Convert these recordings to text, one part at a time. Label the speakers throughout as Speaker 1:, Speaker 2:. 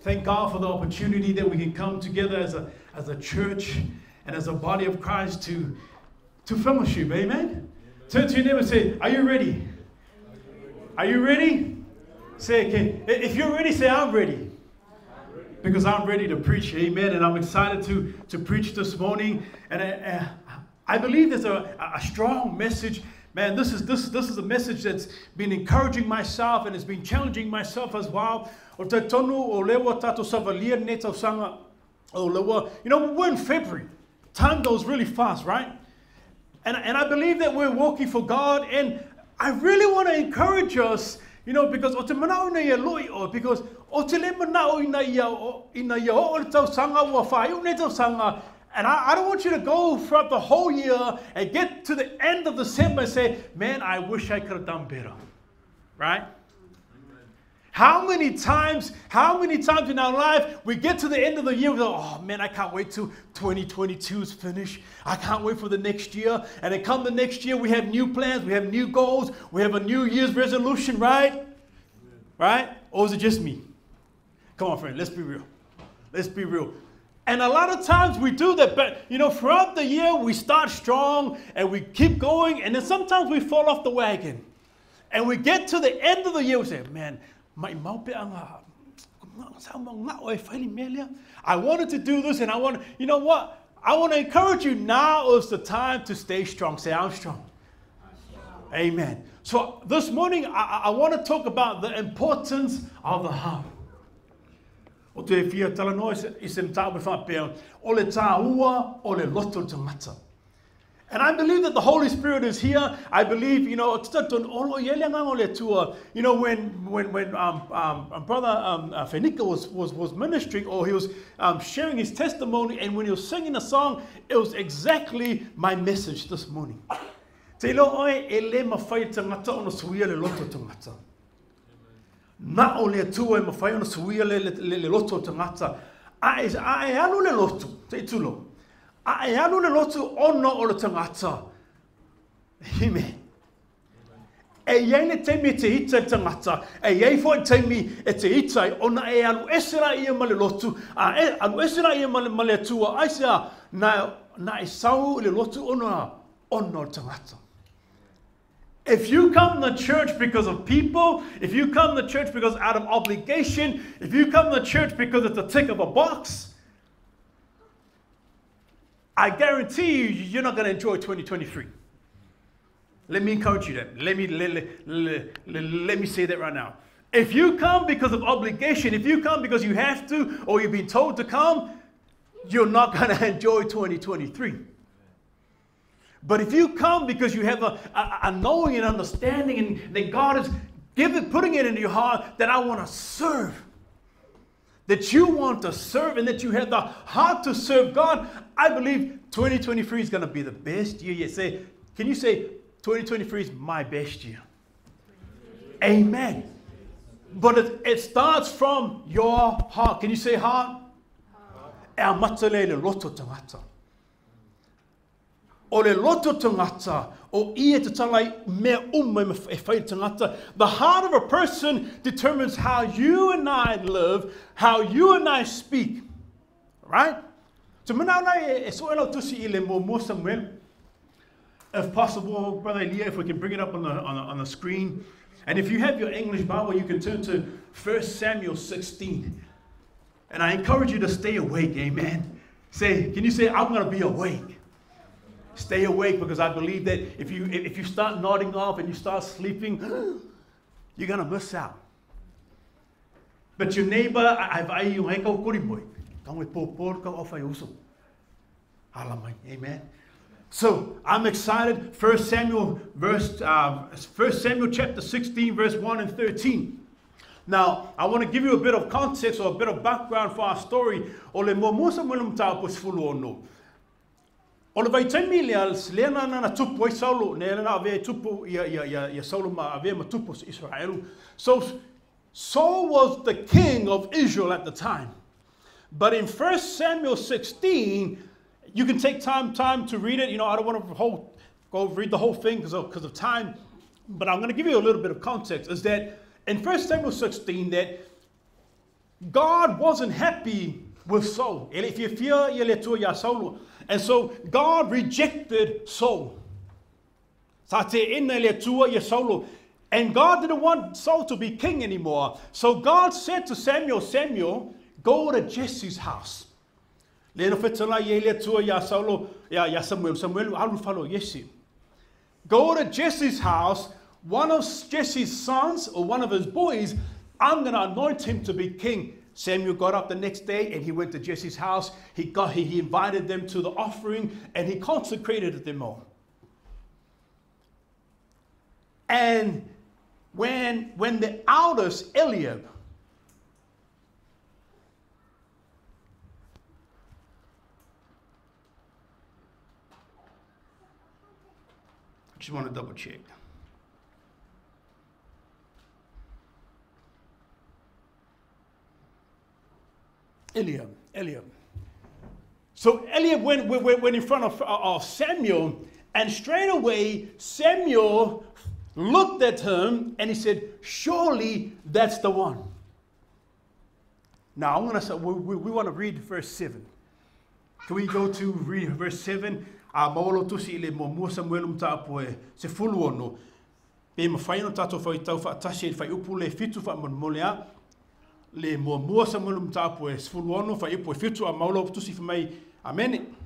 Speaker 1: Thank God for the opportunity that we can come together as a church and as a body of Christ to fellowship. Amen? Turn to your neighbor and say, are you ready? Are you ready? Say, okay. If you're ready, say, I'm ready. Because I'm ready to preach. Amen. And I'm excited to preach this morning. And I believe there's a strong message. Man, this is a message that's been encouraging myself and it's been challenging myself as well. You know, we're in February. Time goes really fast, right? And I believe that we're walking for God. And I really want to encourage us, you know, because and I don't want you to go throughout the whole year and get to the end of December and say, man, I wish I could have done better. Right? Amen. How many times in our life we get to the end of the year, we go, oh man, I can't wait till 2022 is finished. I can't wait for the next year. And then come the next year, we have new plans, we have new goals, we have a New Year's resolution, right? Amen. Right? Or is it just me? Come on, friend, let's be real. Let's be real. And a lot of times we do that, but you know, throughout the year we start strong and we keep going, and then sometimes we fall off the wagon. And we get to the end of the year, we say, man, I wanted to do this, and you know what? I want to encourage you, now is the time to stay strong. Say, I'm strong. Amen. So this morning, I want to talk about the importance of the heart. And I believe that the Holy Spirit is here. I believe, you know, when Brother Fenika was ministering, or he was sharing his testimony, and when he was singing a song, it was exactly my message this morning. Not only a two and my fire on the swear lotto tangata. I alu le lotto, say tulo. I alu le lotto on no or tangata. Amen. A yane take me to eat tangata. A yay for take me at eat on a alu esra malelotu. Alu esra maletua. I say now sau le lotto on no tangata. If you come to church because of people, if you come to church because out of obligation, if you come to church because it's a tick of a box, I guarantee you, you're not going to enjoy 2023. Let me encourage you that. Let me say that right now. If you come because of obligation, if you come because you have to, or you've been told to come, you're not going to enjoy 2023. But if you come because you have a knowing and understanding, and that God is putting it into your heart that I want to serve, that you want to serve, and that you have the heart to serve God, I believe 2023 is going to be the best year yet. Can you say 2023 is my best year? Amen. But it starts from your heart. Can you say heart? The heart of a person determines how you and I live, how you and I speak. Right? So if possible, Brother Elia, if we can bring it up on the screen. And if you have your English Bible, you can turn to 1 Samuel 16. And I encourage you to stay awake, amen. Can you say, I'm going to be awake? Stay awake, because I believe that if you start nodding off and you start sleeping, you're going to miss out. But your neighbor, amen. So I'm excited. 1 Samuel chapter 16, verse 1 and 13. Now, I want to give you a bit of context or a bit of background for our story. O le vai taimi lea na tupu ai Saulo, ne na ave tupu ia Saulo ma ave ma tupu sa Israel. So Saul was the king of Israel at the time. But in 1 Samuel 16, you can take time to read it. You know, I don't want to go read the whole thing because of time. But I'm going to give you a little bit of context. Is that in 1 Samuel 16 that God wasn't happy with Saul. And so God rejected Saul. And God didn't want Saul to be king anymore. So God said to Samuel, Samuel, go to Jesse's house. Go to Jesse's house. One of Jesse's sons or one of his boys, I'm going to anoint him to be king. Samuel got up the next day and he went to Jesse's house. He invited them to the offering and he consecrated them all. And when the eldest Eliab just want to double check. Eliab. So Eliab went in front of Samuel, and straight away Samuel looked at him and he said, surely that's the one. Now I'm going to say, we want to read verse 7. Can we go to read verse 7? Mawalo tusi ile mo Samuel mtapoe se fuluono. Pe mafaino tato fa itau fa tashi fa upu le fitu fa molea. Le mo Samuel mtapoe se fuluono fa ipo fitu a mawalo tusi fa mai. Amen.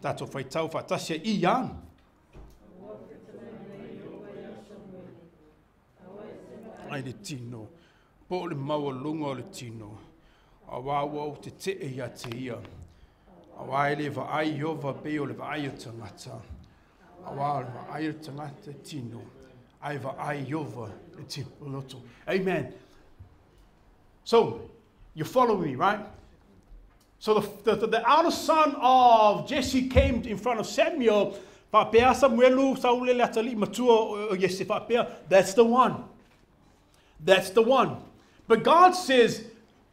Speaker 1: Tato fa itau fa tashi I yang. Ai le tino. Po le mawalunga le tino. Awawa te te ia te ia. Awai le vai Jehova pe o le vai tangata. Awai le vai tangata tino. Ai vai Jehova le tino loto. Amen. So, you follow me, right? So the eldest son of Jesse came in front of Samuel. That's the one. That's the one. But God says,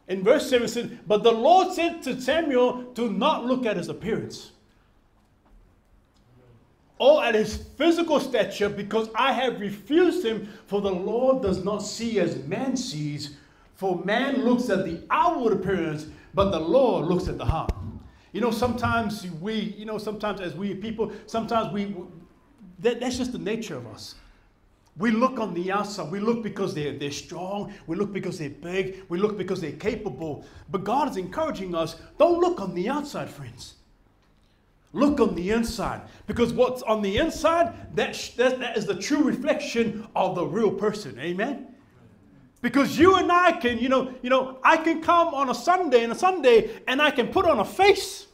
Speaker 1: in verse 7, it says, but the Lord said to Samuel, do not look at his appearance or at his physical stature, because I have refused him. For the Lord does not see as man sees. For man looks at the outward appearance, but the Lord looks at the heart. You know, sometimes as we people, that's just the nature of us. We look on the outside. We look because they're strong. We look because they're big. We look because they're capable. But God is encouraging us, don't look on the outside, friends. Look on the inside. Because what's on the inside, that is the true reflection of the real person. Amen? Because you and I can, I can come on a Sunday, and I can put on a face.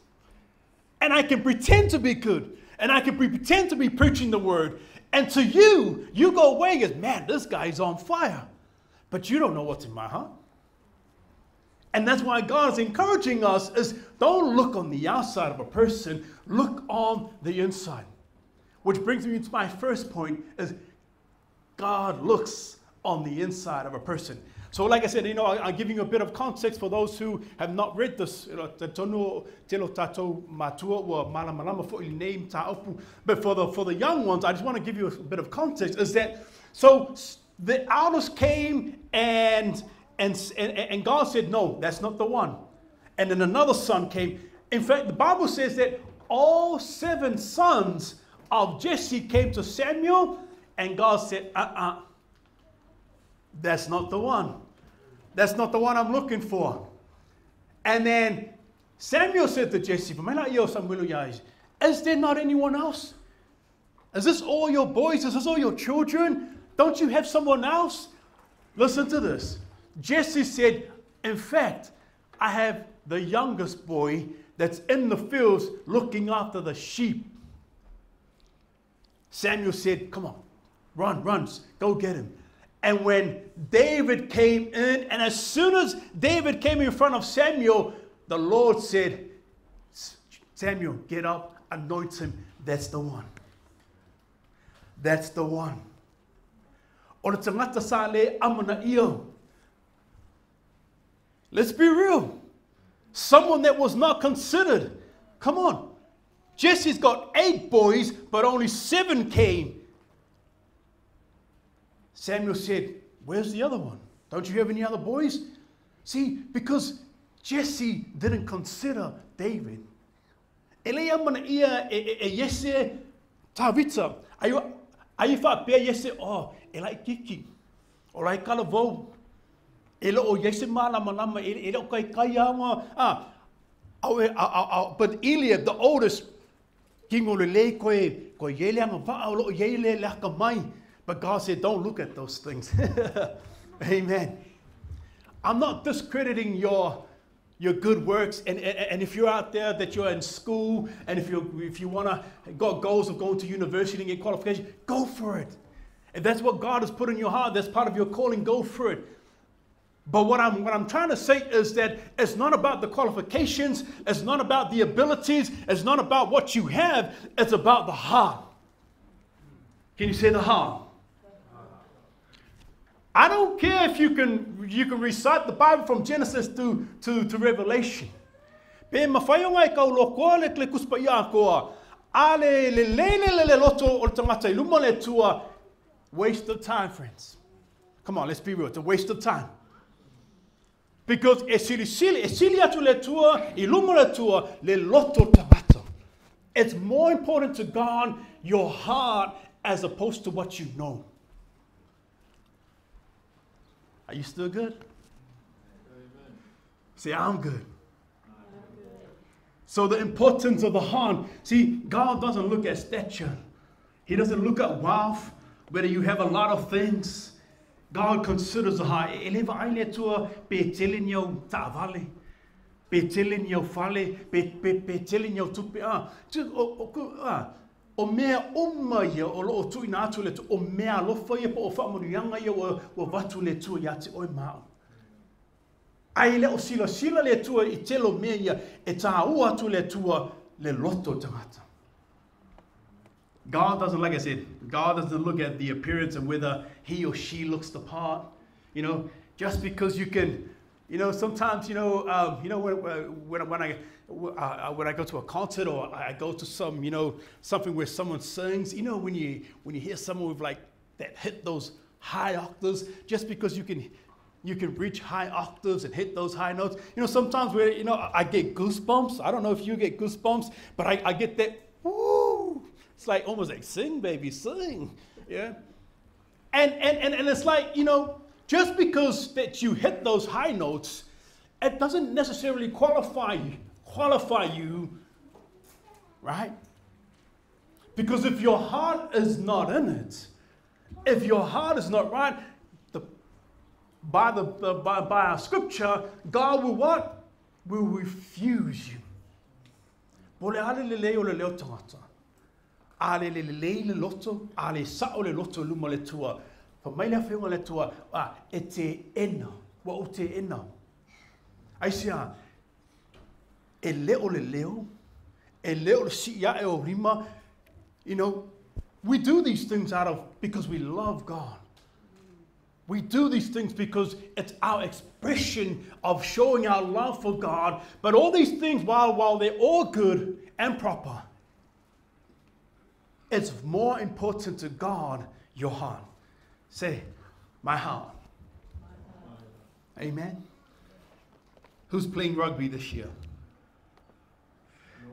Speaker 1: And I can pretend to be good. And I can pretend to be preaching the word. And to you, you go away as, man, this guy's on fire. But you don't know what's in my heart. And that's why God is encouraging us is don't look on the outside of a person, look on the inside. Which brings me to my first point is God looks on the inside of a person. So like I said, I'm giving you a bit of context for those who have not read this. But for the young ones, I just want to give you a bit of context. Is that so? The elders came and God said, no, that's not the one. And then another son came. In fact, the Bible says that all 7 sons of Jesse came to Samuel, and God said, that's not the one. That's not the one I'm looking for. And then Samuel said to Jesse, is there not anyone else? Is this all your boys? Is this all your children? Don't you have someone else? Listen to this. Jesse said, in fact, I have the youngest boy that's in the fields looking after the sheep. Samuel said, come on, run, go get him. And when David came in, and as soon as David came in front of Samuel, the Lord said, Samuel, get up. anoints him, that's the one. That's the one. O le tangata sa le amana ia. Let's be real. Someone that was not considered. Come on. Jesse's got 8 boys, but only 7 came. Samuel said, where's the other one? Don't you have any other boys? See, because Jesse didn't consider David. Elea mana ia Yese tavita. Ai fa pe Yese elai kiki. O lai kala vo. Elo o Yese mala manama elo kai anga. But Eliab, the oldest, kingo le koe yele anga va lo yele la mai. But God said, don't look at those things. Amen. I'm not discrediting your good works, and if you're out there that you're in school, and if you want to got goals of going to university and get qualification, go for it. If that's what God has put in your heart, that's part of your calling, go for it. But what I'm trying to say is that it's not about the qualifications, it's not about the abilities, it's not about what you have, it's about the heart. Can you say the heart? I don't care if you can recite the Bible from Genesis to Revelation. Pe mawhai ngai kau lokoa le kuspa ia koa. Ale le loto o tangata iluma le tua. Waste of time, friends. Come on, let's be real. It's a waste of time. Because esili atu le tua, iluma le tua, le loto tangata. It's more important to God, your heart, as opposed to what you know. Are you still good? Amen. Say, I'm good. So the importance of the heart. See, God doesn't look at stature. He doesn't look at wealth, whether you have a lot of things. God considers the heart. Eleva aile tua pe telinyo tavale. Pe telinyo fale. Pe telinyo tupe. O mea oma ia o loo tui na atu le tu. O mea lofa ia po o whaamurianga ia o watu le tua ia te oi mao. Ai le o sila le tua I telo mea ia e taha ua atu le tua le loto tangata. God doesn't, like I said, God doesn't look at the appearance and whether he or she looks the part. You know, just because you can, you know, sometimes, when I go to a concert or I go to some, something where someone sings, when you hear someone with like that hit those high octaves, just because you can reach high octaves and hit those high notes. Sometimes where, I get goosebumps. I don't know if you get goosebumps, but I get that, woo. It's like almost like sing, baby, sing. Yeah. And it's like, just because that you hit those high notes, it doesn't necessarily qualify you, right? Because if your heart is not in it, if your heart is not right, by our scripture, God will what? Will refuse you. Ale le le loto, ale sao le loto luma le tua. Pa mai le whenga le tua, e te ena, wa o te ena. Aisia, e leo le si ia e o rima. We do these things because we love God. We do these things because it's our expression of showing our love for God. But all these things, while they're all good and proper, it's more important to God, your heart. Say, my heart. Amen. Who's playing rugby this year? No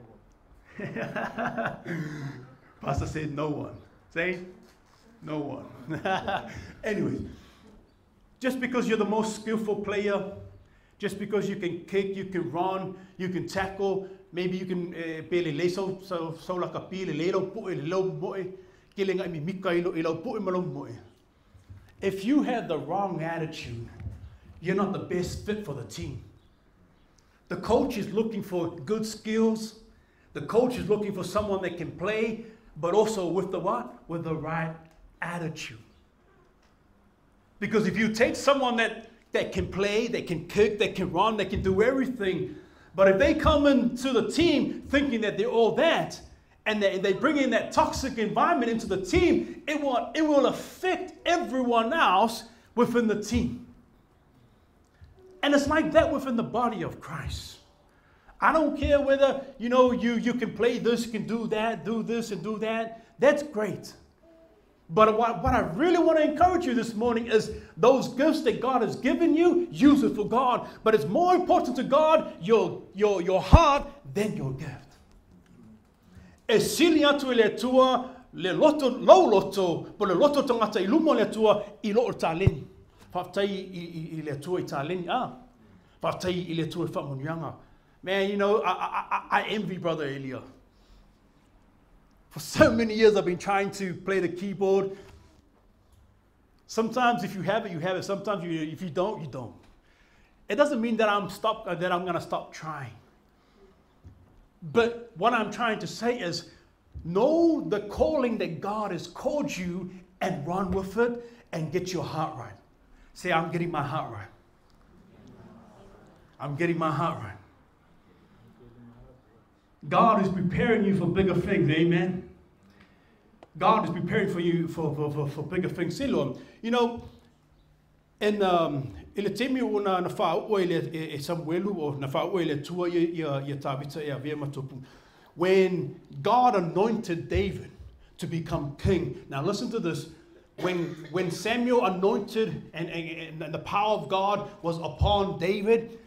Speaker 1: one. Pastor said no one. Say, no one. Anyway, just because you're the most skillful player, just because you can kick, you can run, you can tackle, maybe you can pele le so la ka pele le lo po le lo mo ke le ngai mi mika I lo po mo mo. If you have the wrong attitude, you're not the best fit for the team. The coach is looking for good skills. The coach is looking for someone that can play, but also with the what? With the right attitude. Because if you take someone that can play, that can kick, that can run, that can do everything, but if they come into the team thinking that they're all that, and they bring in that toxic environment into the team, it will affect everyone else within the team. And it's like that within the body of Christ. I don't care whether, you can play this, you can do that, do this and do that. That's great. But what I really want to encourage you this morning is those gifts that God has given you, use it for God. But it's more important to God, your heart, than your gift. E sili atu le tua, le loto, lau loto, po le loto tangata I lumo le tua, I lo o taleni. Whaftai I le tua I taleni, Whaftai I le tua whamunianga. Man, I envy Brother Elia. For so many years I've been trying to play the keyboard. Sometimes if you have it, you have it. Sometimes if you don't, you don't. It doesn't mean that I'm going to stop trying. But what I'm trying to say is, know the calling that God has called you and run with it and get your heart right. Say, I'm getting my heart right. I'm getting my heart right. God is preparing you for bigger things, amen? God is preparing for you for bigger things. In ile temi ona na whaua ile Samuelu o na whaua ile tua I tawita e avea matupu. When God anointed David to become king. Now listen to this. When Samuel anointed and the power of God was upon David,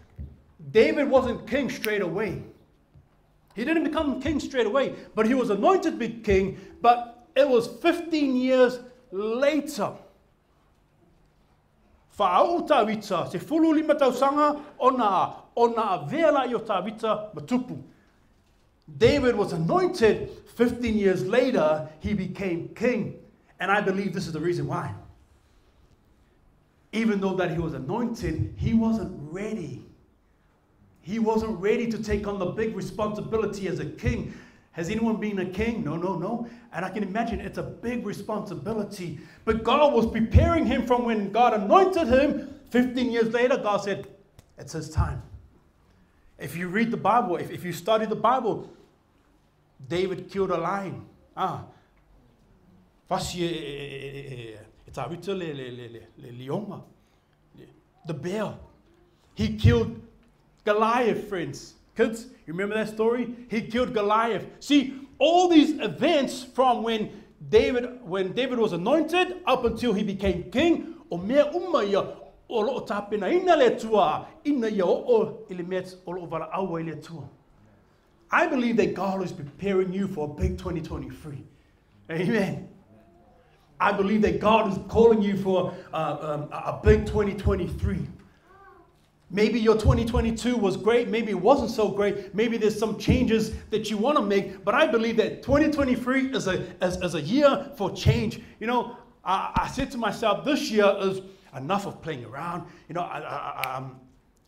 Speaker 1: David wasn't king straight away. He didn't become king straight away, but he was anointed to be king, but it was 15 years later. Whaau tawita, se fulu lima tausanga, ona vela yo tawita matupu. David was anointed, 15 years later, he became king. And I believe this is the reason why. Even though that he was anointed, he wasn't ready. He wasn't ready to take on the big responsibility as a king. Has anyone been a king? No. And I can imagine it's a big responsibility. But God was preparing him from when God anointed him. 15 years later, God said, it's his time. If you read the Bible, if you study the Bible, David killed a lion. The bear. He killed Goliath, friends. Kids, you remember that story? He killed Goliath. See, all these events from when David was anointed up until he became king, I believe that God is preparing you for a big 2023. Amen. I believe that God is calling you for a big 2023. Maybe your 2022 was great. Maybe it wasn't so great. Maybe there's some changes that you want to make. But I believe that 2023 is a year for change. I said to myself, this year is enough of playing around.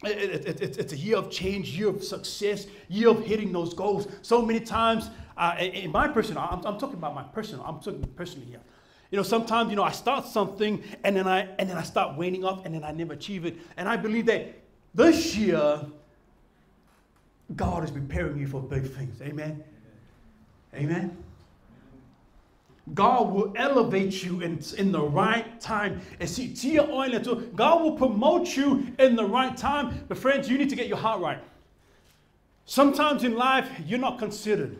Speaker 1: It's a year of change, year of success, year of hitting those goals. So many times, in my personal, I'm talking about my personal. I'm talking personally here. Sometimes, I start something and then I start waning off and then I never achieve it. And I believe that this year, God is preparing you for big things. Amen? Amen? God will elevate you in the right time. God will promote you in the right time. But friends, you need to get your heart right. Sometimes in life, you're not considered.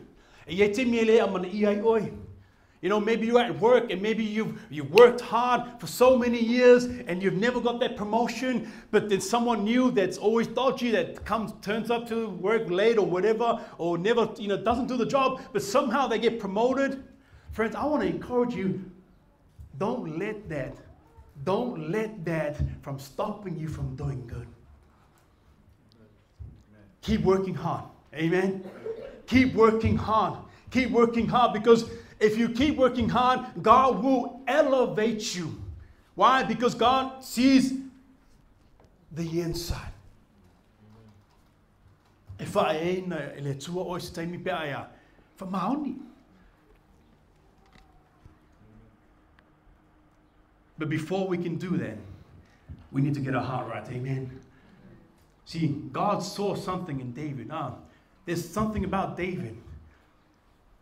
Speaker 1: Maybe you're at work and maybe you've worked hard for so many years and you've never got that promotion, but then someone new that's always dodgy that turns up to work late or whatever, or never, doesn't do the job, but somehow they get promoted. Friends, I want to encourage you, don't let that from stopping you from doing good. Keep working hard. Amen. Keep working hard. Keep working hard, because if you keep working hard, God will elevate you. Why? Because God sees the inside. If I ain't le tua o se taimi pe aya, fa maoni. But before we can do that, we need to get our heart right. Amen. See, God saw something in David. There's something about David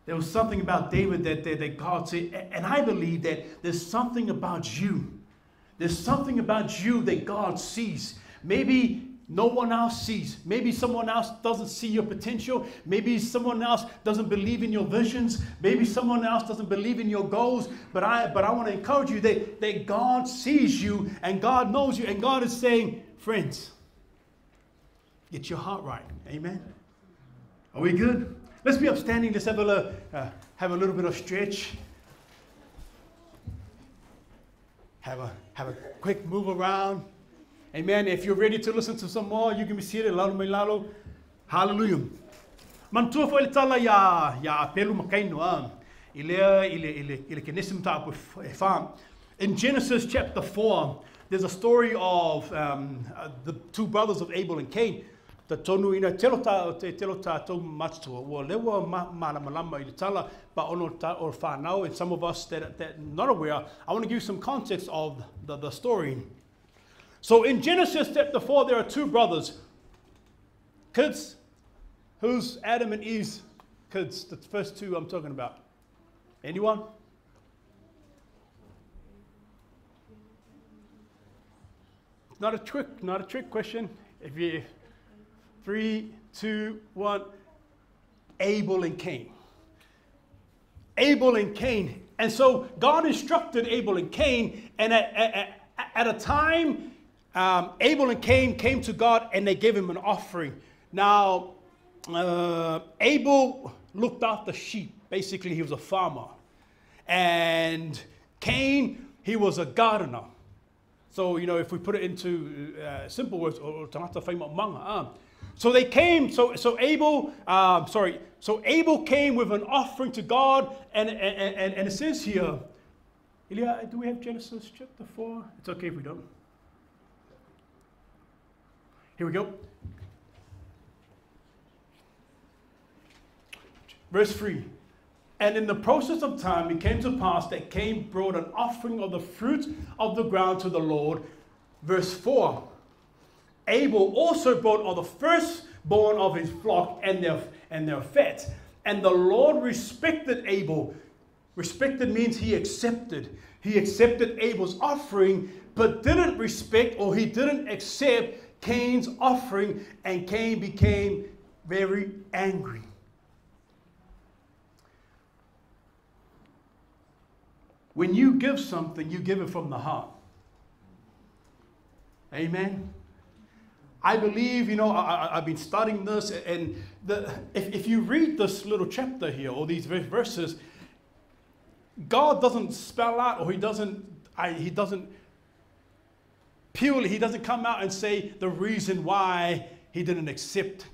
Speaker 1: There was something about David that God said, and I believe that there's something about you. There's something about you that God sees. Maybe no one else sees. Maybe someone else doesn't see your potential. Maybe someone else doesn't believe in your visions. Maybe someone else doesn't believe in your goals. But I want to encourage you that God sees you and God knows you. And God is saying, friends, get your heart right. Amen. Are we good? Let's be upstanding. Let's have a little bit of stretch. Have a quick move around. Amen. If you're ready to listen to some more, you can be seated. Lalo. Hallelujah. Mantua fo ele tala ya apelu makaino ile kenesim ta Upu Faamalosi. In Genesis chapter 4, there's a story of the two brothers of Abel and Cain. The tonu ina telota to much to well there were malama ile tala ba ono ta or whanau, and some of us that not aware, I want to give you some context of the story. So in Genesis chapter 4, there are two brothers. Kids, who's Adam and Eve's kids? The first two I'm talking about. Anyone? Not a trick question. If you 3, 2, 1, Abel and Cain. Abel and Cain. And so God instructed Abel and Cain, and at a time, Abel and Cain came to God and they gave him an offering. Now, Abel looked after sheep. Basically, he was a farmer. And Cain, he was a gardener. So, if we put it into simple words, so they came, so Abel came with an offering to God, and it says here, Ilya, do we have Genesis chapter 4? It's okay if we don't. Here we go. Verse 3. And in the process of time, it came to pass that Cain brought an offering of the fruit of the ground to the Lord. Verse 4. Abel also brought of the firstborn of his flock and their fat. And the Lord respected Abel. Respected means he accepted. He accepted Abel's offering, but didn't respect, or he didn't accept Cain's offering, and Cain became very angry. When you give something, you give it from the heart. Amen. I believe, I've been studying this, and if you read this little chapter here, or these verses, God doesn't spell out, or he doesn't come out and say the reason why he didn't accept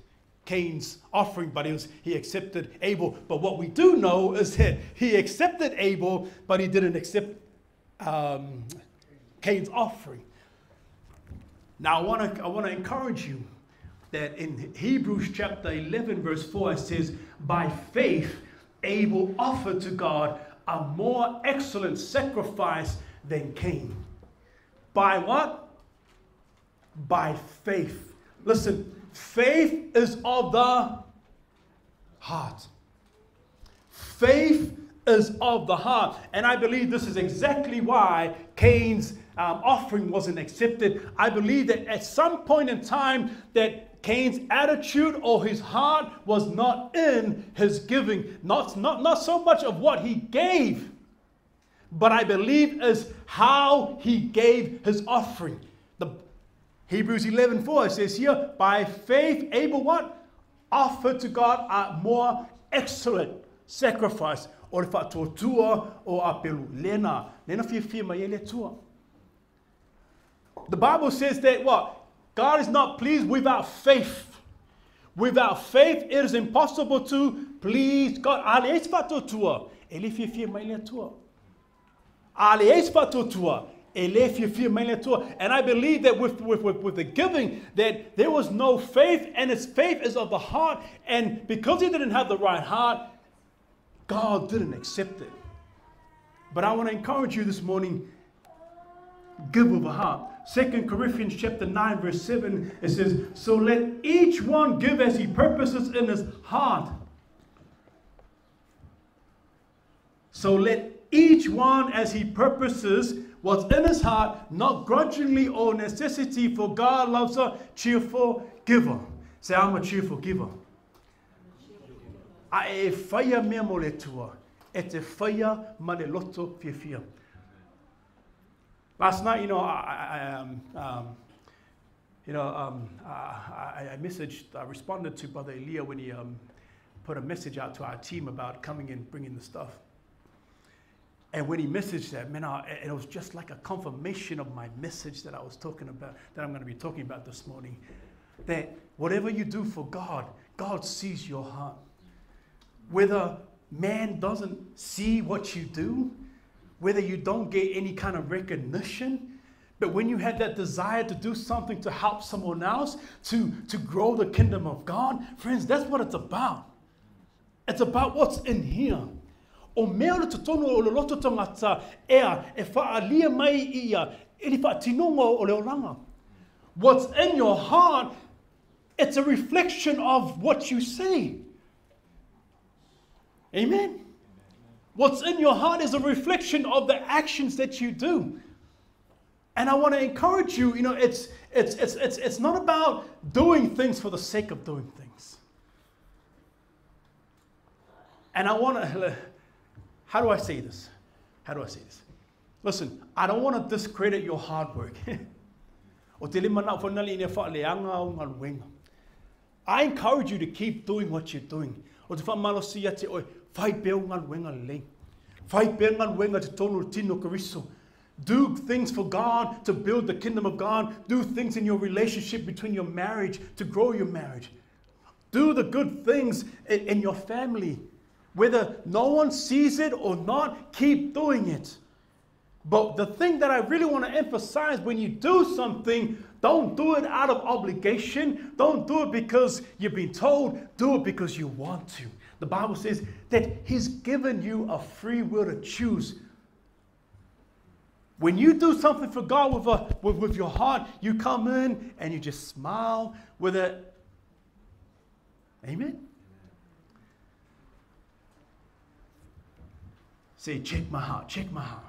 Speaker 1: Cain's offering, but he accepted Abel. But what we do know is that he accepted Abel, but he didn't accept Cain's offering. Now I want to encourage you that in Hebrews chapter 11 verse 4 it says, by faith Abel offered to God a more excellent sacrifice than Cain. By what? By faith. Listen, faith is of the heart. Faith is of the heart. And I believe this is exactly why Cain's offering wasn't accepted. I believe that at some point in time that Cain's attitude or his heart was not in his giving. Not so much of what he gave, but I believe is how he gave his offering. The Hebrews 11:4 says here, by faith Abel what? Offered to God a more excellent sacrifice. Or if I tortua or apelu lena tua. The Bible says that what? God is not pleased without faith. Without faith, it is impossible to please God. And I believe that with the giving, that there was no faith, and his faith is of the heart. And because he didn't have the right heart, God didn't accept it. But I want to encourage you this morning, give with a heart. 2 Corinthians chapter 9 verse 7, it says, so let each one give as he purposes in his heart, So let each one as he purposes what's in his heart, not grudgingly or necessity, for God loves a cheerful giver. Say, I'm a cheerful giver. A fire mea mo le tua. E te fire ma le loto fia. Last night, I responded to Brother Elia when he put a message out to our team about coming and bringing the stuff. And when he messaged that, man, it was just like a confirmation of my message that I was talking about, that I'm going to be talking about this morning. That whatever you do for God, God sees your heart. Whether man doesn't see what you do, whether you don't get any kind of recognition, but when you have that desire to do something to help someone else, to grow the kingdom of God, friends, that's what it's about. It's about what's in here. O mea le totono o le loto tangata ea e whaalia mai ia e li whaatinonga o le oranga. What's in your heart, it's a reflection of what you say. Amen. What's in your heart is a reflection of the actions that you do. And I want to encourage you, it's not about doing things for the sake of doing things. And I want to, how do I say this? Listen, I don't want to discredit your hard work. I encourage you to keep doing what you're doing. Upu Faamalosi ate oi fai peo ngal wenga le. Fai peo ngal wenga te tonu tino Keriso. Do things for God to build the kingdom of God. Do things in your relationship between your marriage to grow your marriage. Do the good things in your family. Whether no one sees it or not, keep doing it. But the thing that I really want to emphasize, when you do something, don't do it out of obligation. Don't do it because you've been told. Do it because you want to. The Bible says that He's given you a free will to choose. When you do something for God with your heart, you come in and you just smile with it. Amen? Say, check my heart, check my heart.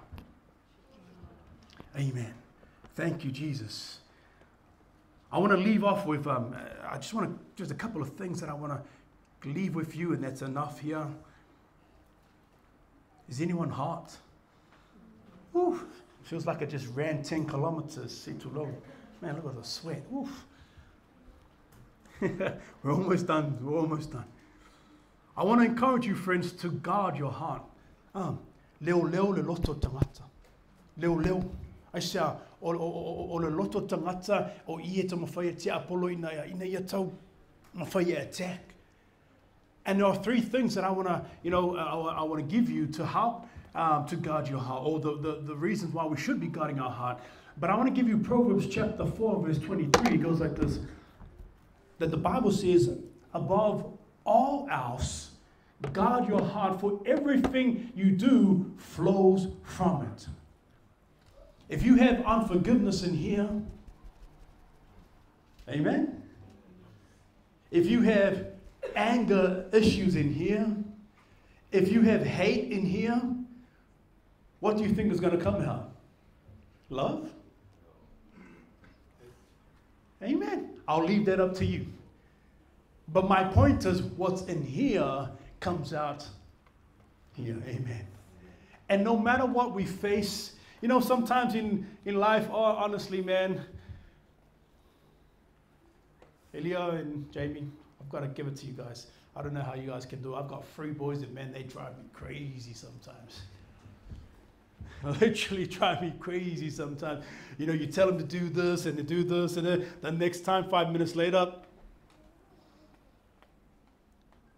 Speaker 1: Amen. Thank you, Jesus. I want to leave off with, just a couple of things that I want to leave with you, and that's enough here. Is anyone hot? Ooh, feels like I just ran 10 kilometers. See too low. Man, look at the sweat. Oof. We're almost done. We're almost done. I want to encourage you, friends, to guard your heart. Leo leo le loto tangata. Leo leo. I say, o le loto tangata o ie to mawhai te apolo ina ia tau mawhai attack. And there are three things that I want to give you to help to guard your heart, or the reasons why we should be guarding our heart. But I want to give you Proverbs chapter 4, verse 23. It goes like this. That the Bible says, above all else, guard your heart, for everything you do flows from it. If you have unforgiveness in here, amen? If you have anger issues in here, if you have hate in here, what do you think is going to come out? Love? Amen. I'll leave that up to you. But my point is, what's in here comes out here. Amen. And no matter what we face, sometimes in life, honestly, man, Elia and Jamie, I've got to give it to you guys. I don't know how you guys can do it. I've got 3 boys that, man, they drive me crazy sometimes. Literally drive me crazy sometimes. You tell them to do this and to do this, and then the next time, 5 minutes later.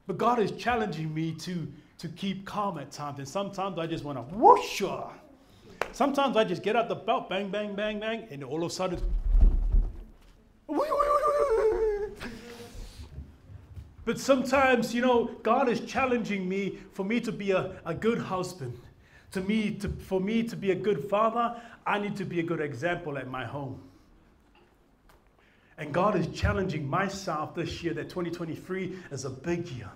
Speaker 1: But God is challenging me to keep calm at times. And sometimes I just want to whoosh. Sometimes I just get out the belt, bang, bang, bang, bang, and all of a sudden, but sometimes, God is challenging me for me to be a good husband. For me to be a good father, I need to be a good example at my home. And God is challenging myself this year that 2023 is a big year.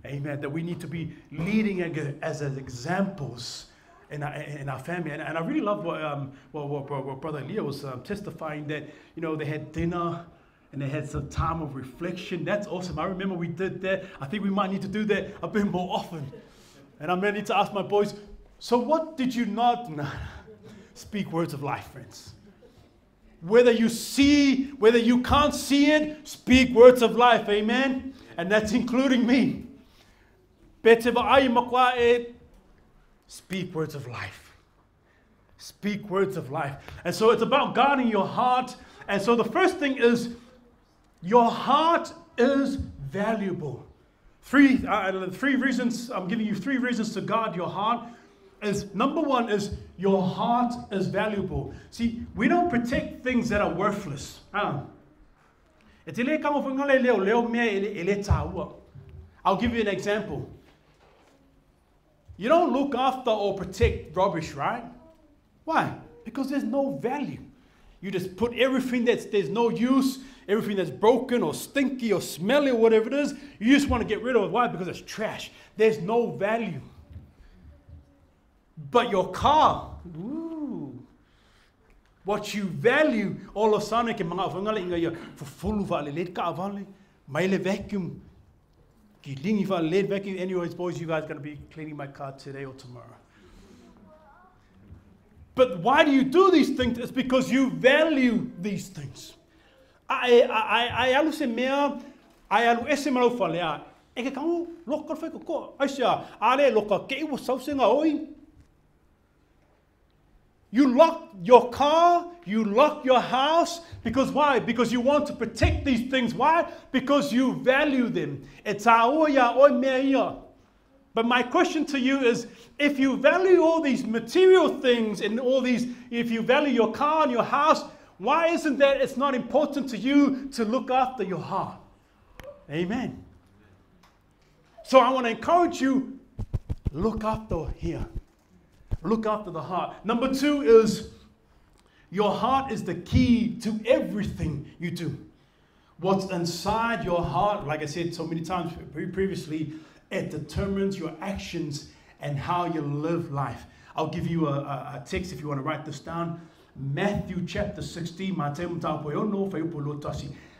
Speaker 1: Amen. That we need to be leading as examples in our family. And I really love what Brother Leah was testifying, that, you know, they had dinner and they had some time of reflection. That's awesome. I remember we did that. I think we might need to do that a bit more often. And I may need to ask my boys, so what did you not? No. Speak words of life, friends. Whether you see, whether you can't see it, speak words of life. Amen. And that's including me. Speak words of life. Speak words of life. And so it's about guarding your heart. And so the first thing is, your heart is valuable. Three reasons, I'm giving you 3 reasons to guard your heart. Number 1 is, your heart is valuable. See, we don't protect things that are worthless. I'll give you an example. You don't look after or protect rubbish, right? Why? Because there's no value. You just put everything there's no use, everything that's broken or stinky or smelly or whatever it is, you just want to get rid of it. Why? Because it's trash. There's no value. But your car, what you value, all of a sudden, vacuum. Anyways, boys, you guys are going to be cleaning my car today or tomorrow. But why do you do these things? It's because you value these things. You lock your car, you lock your house, because why? Because you want to protect these things. Why? Because you value them. But my question to you is, if you value all these material things and all these, if you value your car and your house, why isn't that it's not important to you to look after your heart? Amen. So I want to encourage you, look after here. Look after the heart. Number 2 is, your heart is the key to everything you do. What's inside your heart, like I said so many times previously, it determines your actions and how you live life. I'll give you a text if you want to write this down. Matthew chapter 16.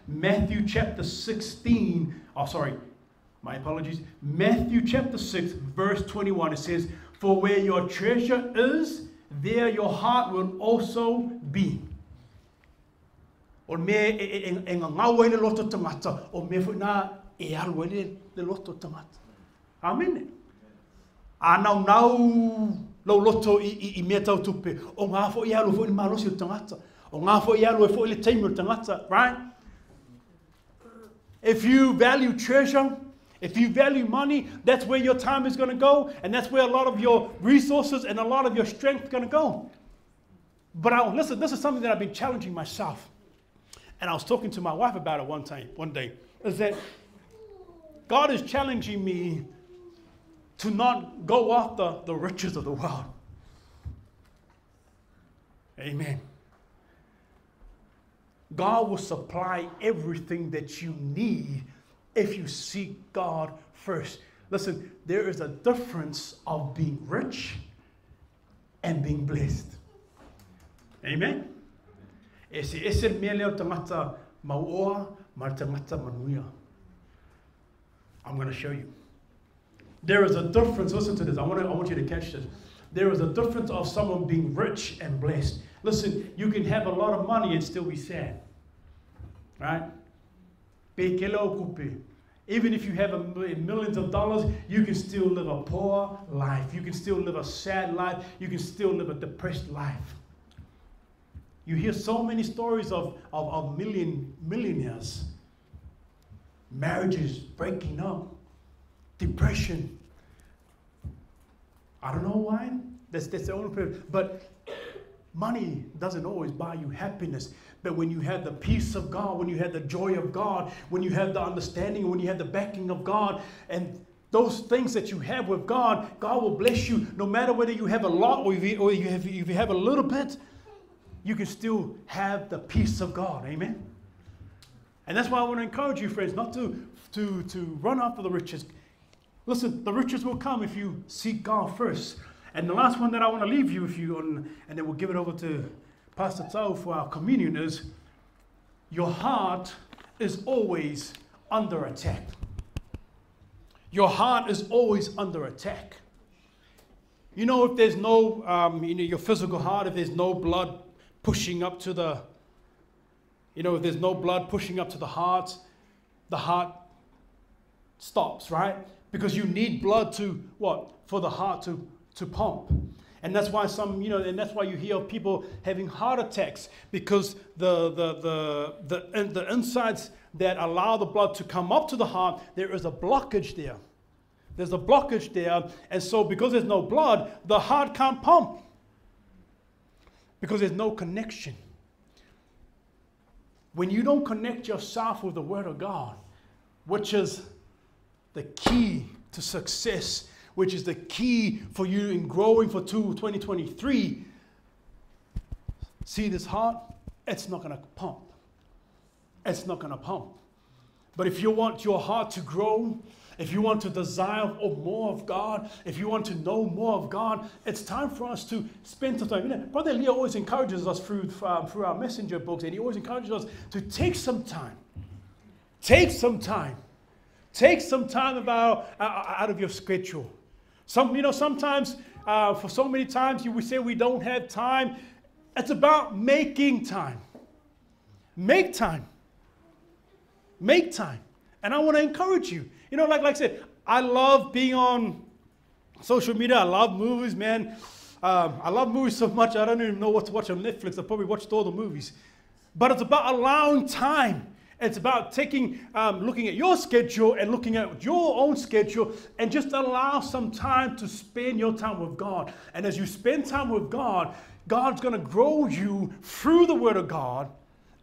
Speaker 1: Matthew chapter 16. Oh, sorry. My apologies. Matthew chapter 6, verse 21. It says, for where your treasure is, there your heart will also be. Amen. Lo loto I mea tau tupe. O ngā fo I alo fo I malosi o tangata. O ngā fo I alo fo I le teimi o tangata. Right? If you value treasure, if you value money, that's where your time is going to go. And that's where a lot of your resources and a lot of your strength is going to go. But listen, this is something that I've been challenging myself. And I was talking to my wife about it one day. Is that God is challenging me to not go after the riches of the world. Amen. God will supply everything that you need if you seek God first. Listen, there is a difference of being rich and being blessed. Amen. I'm going to show you. There is a difference. Listen to this. I want you to catch this. There is a difference of someone being rich and blessed. Listen, you can have a lot of money and still be sad. Right? Even if you have millions of dollars, you can still live a poor life. You can still live a sad life. You can still live a depressed life. You hear so many stories of millionaires. Marriages breaking up. Depression. I don't know why. That's the only problem. But money doesn't always buy you happiness. But when you have the peace of God, when you have the joy of God, when you have the understanding, when you have the backing of God, and those things that you have with God, God will bless you. No matter whether you have a lot or if you have a little bit, you can still have the peace of God. Amen. And that's why I want to encourage you, friends, not to run after the riches. Listen, the riches will come if you seek God first. And the last one that I want to leave you with you on, and then we'll give it over to Pastor Tao for our communion, is your heart is always under attack. Your heart is always under attack. You know, if there's no, your physical heart, if there's no blood pushing up to the, if there's no blood pushing up to the heart stops, right? Because you need blood to what? For the heart to pump. And that's why and that's why you hear of people having heart attacks, because the insides that allow the blood to come up to the heart, there is a blockage there. There's a blockage there, and so because there's no blood, the heart can't pump. Because there's no connection. When you don't connect yourself with the Word of God, which is the key to success, which is the key for you in growing for 2023, see this heart? It's not going to pump. It's not going to pump. But if you want your heart to grow, if you want to desire more of God, if you want to know more of God, it's time for us to spend some time. Brother Leo always encourages us through our messenger books, and he always encourages us to take some time. Take some time. Take some time out of your schedule. Sometimes, for so many times, we say we don't have time. It's about making time. Make time. Make time. And I want to encourage you. Like I said, I love being on social media. I love movies, man. I love movies so much, I don't even know what to watch on Netflix. I probably watched all the movies. But it's about allowing time. It's about looking at your schedule and looking at your own schedule, and just allow some time to spend your time with God. And as you spend time with God, God's going to grow you through the Word of God,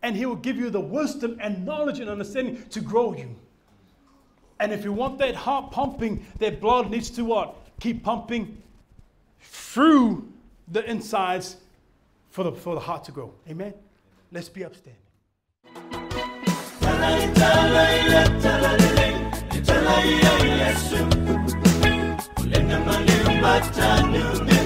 Speaker 1: and He will give you the wisdom and knowledge and understanding to grow you. And if you want that heart pumping, that blood needs to what? Keep pumping through the insides for the heart to grow. Amen? Let's be upstanding. Yesu, ulenda mali umbata